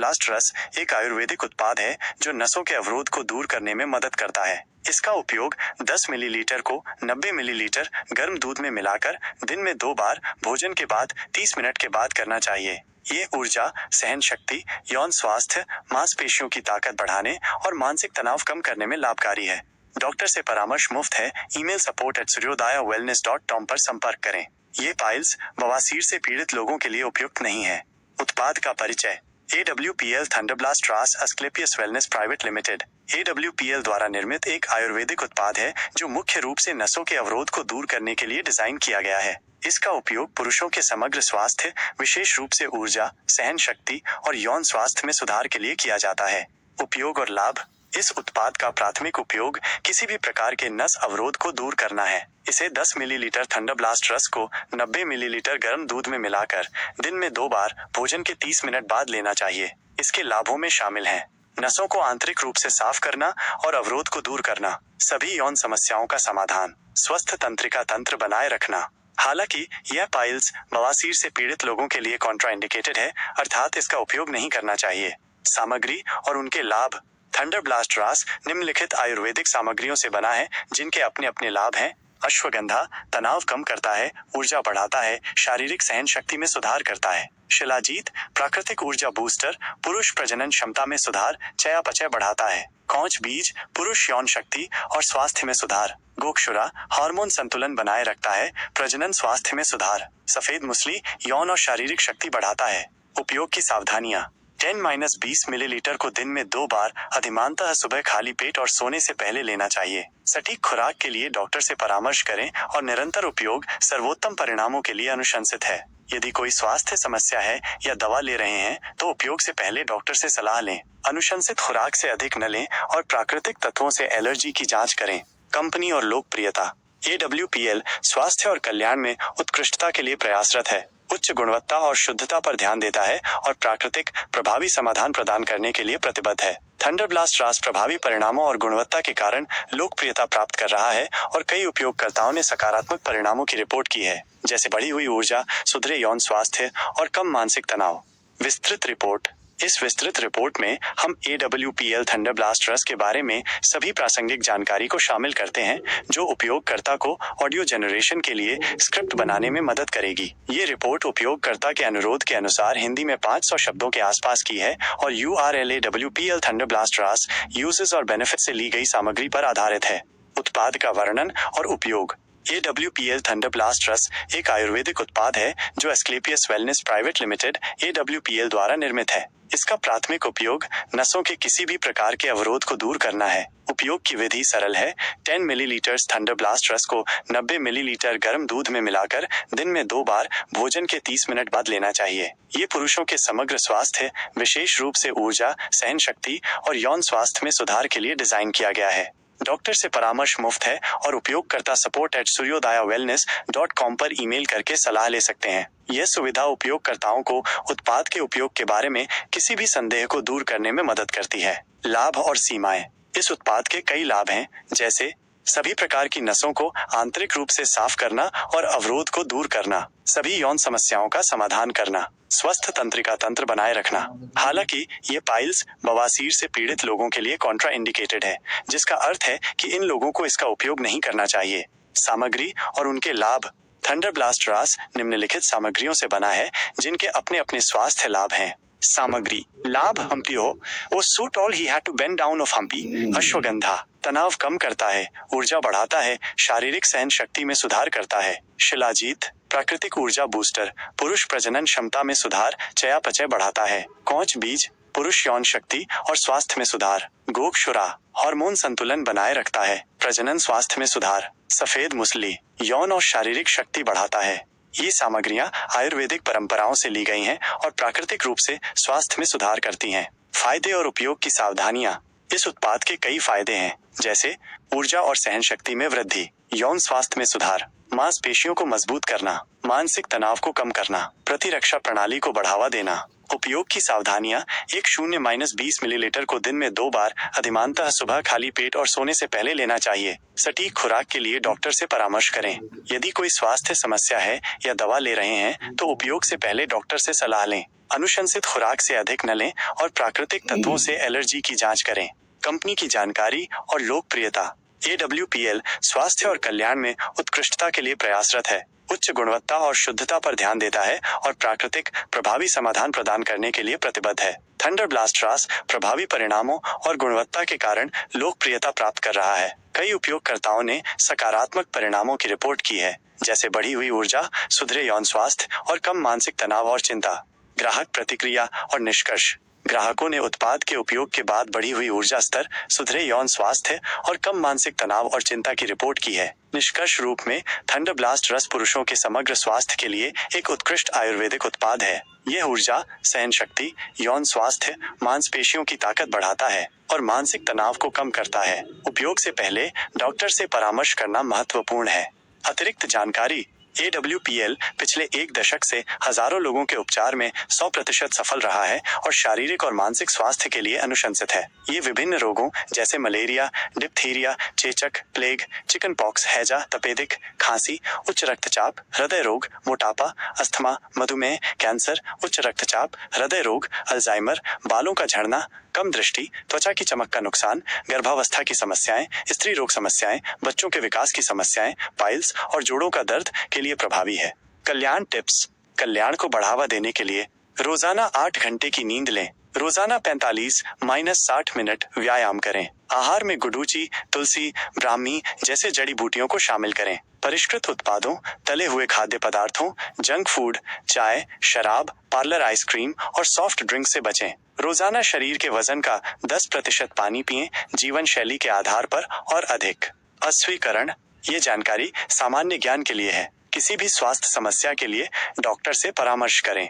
थंडरब्लास्ट रस एक आयुर्वेदिक उत्पाद है जो नसों के अवरोध को दूर करने में मदद करता है। इसका उपयोग 10 मिलीलीटर को 90 मिलीलीटर गर्म दूध में मिलाकर दिन में 2 बार भोजन के बाद 30 मिनट के बाद करना चाहिए। ये ऊर्जा, सहन शक्ति, यौन स्वास्थ्य, मांसपेशियों की ताकत बढ़ाने और मानसिक तनाव कम करने में लाभकारी है। डॉक्टर से परामर्श मुफ्त है। ईमेल support@suryodayawellness.com पर संपर्क करें। ये पाइल्स, बवासीर से पीड़ित लोगों के लिए उपयुक्त नहीं है। उत्पाद का परिचय। AWPL थंडरब्लास्ट रास अस्क्लेपियस वेलनेस प्राइवेट लिमिटेड AWPL द्वारा निर्मित एक आयुर्वेदिक उत्पाद है जो मुख्य रूप से नसों के अवरोध को दूर करने के लिए डिजाइन किया गया है। इसका उपयोग पुरुषों के समग्र स्वास्थ्य, विशेष रूप से ऊर्जा, सहन शक्ति और यौन स्वास्थ्य में सुधार के लिए किया जाता है। उपयोग और लाभ। इस उत्पाद का प्राथमिक उपयोग किसी भी प्रकार के नस अवरोध को दूर करना है। इसे 10 मिलीलीटर थंडरब्लास्ट रस को 90 मिलीलीटर गर्म दूध में मिलाकर दिन में 2 बार भोजन के 30 मिनट बाद लेना चाहिए। इसके लाभों में शामिल हैं नसों को आंतरिक रूप से साफ करना और अवरोध को दूर करना, सभी यौन समस्याओं का समाधान, स्वस्थ तंत्रिका तंत्र बनाए रखना। हालांकि यह पाइल्स, बवासीर से पीड़ित लोगों के लिए कॉन्ट्राइंडिकेटेड है, अर्थात इसका उपयोग नहीं करना चाहिए। सामग्री और उनके लाभ। थंडरब्लास्ट रास निम्नलिखित आयुर्वेदिक सामग्रियों से बना है जिनके अपने अपने लाभ हैं। अश्वगंधा तनाव कम करता है, ऊर्जा बढ़ाता है, शारीरिक सहन शक्ति में सुधार करता है। शिलाजीत प्राकृतिक ऊर्जा बूस्टर, पुरुष प्रजनन क्षमता में सुधार, चयापचय बढ़ाता है। कौच बीज पुरुष यौन शक्ति और स्वास्थ्य में सुधार। गोक्षुरा हार्मोन संतुलन बनाए रखता है, प्रजनन स्वास्थ्य में सुधार। सफेद मुसली यौन और शारीरिक शक्ति बढ़ाता है। उपयोग की सावधानियां। 10-20 मिलीलीटर को दिन में 2 बार, अधिमानतः सुबह खाली पेट और सोने से पहले लेना चाहिए। सटीक खुराक के लिए डॉक्टर से परामर्श करें और निरंतर उपयोग सर्वोत्तम परिणामों के लिए अनुशंसित है। यदि कोई स्वास्थ्य समस्या है या दवा ले रहे हैं तो उपयोग से पहले डॉक्टर से सलाह लें। अनुशंसित खुराक से अधिक न लें और प्राकृतिक तत्वों से एलर्जी की जांच करें। कंपनी और लोकप्रियता। AWPL स्वास्थ्य और कल्याण में उत्कृष्टता के लिए प्रयासरत है, उच्च गुणवत्ता और शुद्धता पर ध्यान देता है और प्राकृतिक प्रभावी समाधान प्रदान करने के लिए प्रतिबद्ध है। थंडरब्लास्ट रास प्रभावी परिणामों और गुणवत्ता के कारण लोकप्रियता प्राप्त कर रहा है और कई उपयोगकर्ताओं ने सकारात्मक परिणामों की रिपोर्ट की है, जैसे बढ़ी हुई ऊर्जा, सुधरे यौन स्वास्थ्य और कम मानसिक तनाव। विस्तृत रिपोर्ट। इस विस्तृत रिपोर्ट में हम AWPL थंडरब्लास्ट रस के बारे में सभी प्रासंगिक जानकारी को शामिल करते हैं जो उपयोगकर्ता को ऑडियो जनरेशन के लिए स्क्रिप्ट बनाने में मदद करेगी। ये रिपोर्ट उपयोगकर्ता के अनुरोध के अनुसार हिंदी में 500 शब्दों के आसपास की है और URL AWPL थंडरब्लास्ट रस यूजेस और बेनिफिट से ली गई सामग्री पर आधारित है। उत्पाद का वर्णन और उपयोग। AWPL थंडरब्लास्ट रस एक आयुर्वेदिक उत्पाद है जो Asclepius wellness private limited AWPL द्वारा निर्मित है। इसका प्राथमिक उपयोग नसों के किसी भी प्रकार के अवरोध को दूर करना है। उपयोग की विधि सरल है। 10 मिलीलीटर थंडरब्लास्ट रस को 90 मिलीलीटर गर्म दूध में मिलाकर दिन में 2 बार भोजन के 30 मिनट बाद लेना चाहिए। ये पुरुषों के समग्र स्वास्थ्य, विशेष रूप से ऊर्जा, सहन शक्ति और यौन स्वास्थ्य में सुधार के लिए डिजाइन किया गया है। डॉक्टर से परामर्श मुफ्त है और उपयोगकर्ता support@suryodayawellness.com पर ईमेल करके सलाह ले सकते हैं। यह सुविधा उपयोगकर्ताओं को उत्पाद के उपयोग के बारे में किसी भी संदेह को दूर करने में मदद करती है। लाभ और सीमाएं। इस उत्पाद के कई लाभ हैं, जैसे सभी प्रकार की नसों को आंतरिक रूप से साफ करना और अवरोध को दूर करना, सभी यौन समस्याओं का समाधान करना, स्वस्थ तंत्रिका तंत्र बनाए रखना। हालांकि ये पाइल्स, बवासीर से पीड़ित लोगों के लिए कॉन्ट्राइंडिकेटेड है, जिसका अर्थ है कि इन लोगों को इसका उपयोग नहीं करना चाहिए। सामग्री और उनके लाभ। थंडरब्लास्ट रास निम्नलिखित सामग्रियों से बना है जिनके अपने अपने स्वास्थ्य लाभ हैं। सामग्री। लाभ। हम्पी हो वो suit all he had to bend down of हम्पी। अश्वगंधा तनाव कम करता है, ऊर्जा बढ़ाता है, शारीरिक सहन शक्ति में सुधार करता है। शिलाजीत प्राकृतिक ऊर्जा बूस्टर, पुरुष प्रजनन क्षमता में सुधार, चयापचय बढ़ाता है। कौच बीज पुरुष यौन शक्ति और स्वास्थ्य में सुधार। गोक्षुरा हार्मोन संतुलन बनाए रखता है, प्रजनन स्वास्थ्य में सुधार। सफेद मुसली यौन और शारीरिक शक्ति बढ़ाता है। ये सामग्रियां आयुर्वेदिक परंपराओं से ली गई हैं और प्राकृतिक रूप से स्वास्थ्य में सुधार करती हैं। फायदे और उपयोग की सावधानियां। इस उत्पाद के कई फायदे हैं, जैसे ऊर्जा और सहन शक्ति में वृद्धि, यौन स्वास्थ्य में सुधार, मांसपेशियों को मजबूत करना, मानसिक तनाव को कम करना, प्रतिरक्षा प्रणाली को बढ़ावा देना। उपयोग की सावधानियां। 10-20 मिलीलीटर को दिन में 2 बार, अधिमानतः सुबह खाली पेट और सोने से पहले लेना चाहिए। सटीक खुराक के लिए डॉक्टर से परामर्श करें। यदि कोई स्वास्थ्य समस्या है या दवा ले रहे हैं तो उपयोग से पहले डॉक्टर से सलाह लें। अनुशंसित खुराक से अधिक न लें और प्राकृतिक तत्वों से एलर्जी की जांच करें। कंपनी की जानकारी और लोकप्रियता। AWPL स्वास्थ्य और कल्याण में उत्कृष्टता के लिए प्रयासरत है, उच्च गुणवत्ता और शुद्धता पर ध्यान देता है और प्राकृतिक प्रभावी समाधान प्रदान करने के लिए प्रतिबद्ध है। थंडर ब्लास्ट रास प्रभावी परिणामों और गुणवत्ता के कारण लोकप्रियता प्राप्त कर रहा है। कई उपयोगकर्ताओं ने सकारात्मक परिणामों की रिपोर्ट की है, जैसे बढ़ी हुई ऊर्जा, सुधरे यौन स्वास्थ्य और कम मानसिक तनाव और चिंता। ग्राहक प्रतिक्रिया और निष्कर्ष। ग्राहकों ने उत्पाद के उपयोग के बाद बढ़ी हुई ऊर्जा स्तर, सुधरे यौन स्वास्थ्य और कम मानसिक तनाव और चिंता की रिपोर्ट की है। निष्कर्ष रूप में थंडर ब्लास्ट रस पुरुषों के समग्र स्वास्थ्य के लिए एक उत्कृष्ट आयुर्वेदिक उत्पाद है। यह ऊर्जा, सहन शक्ति, यौन स्वास्थ्य, मांसपेशियों की ताकत बढ़ाता है और मानसिक तनाव को कम करता है। उपयोग से पहले डॉक्टर से परामर्श करना महत्वपूर्ण है। अतिरिक्त जानकारी। AWPL पिछले 1 दशक से हजारों लोगों के उपचार में 100% सफल रहा है और शारीरिक और मानसिक स्वास्थ्य के लिए अनुशंसित है। ये विभिन्न रोगों जैसे मलेरिया, डिप्थीरिया, चेचक, प्लेग, चिकन पॉक्स, हैजा, तपेदिक, खांसी, उच्च रक्तचाप, हृदय रोग, मोटापा, अस्थमा, मधुमेह, कैंसर, उच्च रक्तचाप, हृदय रोग, अल्जाइमर, बालों का झड़ना, कम दृष्टि, त्वचा की चमक का नुकसान, गर्भावस्था की समस्याएं, स्त्री रोग समस्याएं, बच्चों के विकास की समस्याएं, पाइल्स और जोड़ों का दर्द के लिए प्रभावी है। कल्याण टिप्स। कल्याण को बढ़ावा देने के लिए रोजाना 8 घंटे की नींद लें। रोजाना 45-60 मिनट व्यायाम करें। आहार में गुडुचि, तुलसी, ब्राह्मी जैसे जड़ी बूटियों को शामिल करें। परिष्कृत उत्पादों, तले हुए खाद्य पदार्थों, जंक फूड, चाय, शराब, पार्लर आइसक्रीम और सॉफ्ट ड्रिंक से बचें। रोजाना शरीर के वजन का 10% पानी पिएं, जीवन शैली के आधार पर और अधिक। अस्वीकरण। ये जानकारी सामान्य ज्ञान के लिए है। किसी भी स्वास्थ्य समस्या के लिए डॉक्टर से परामर्श करें।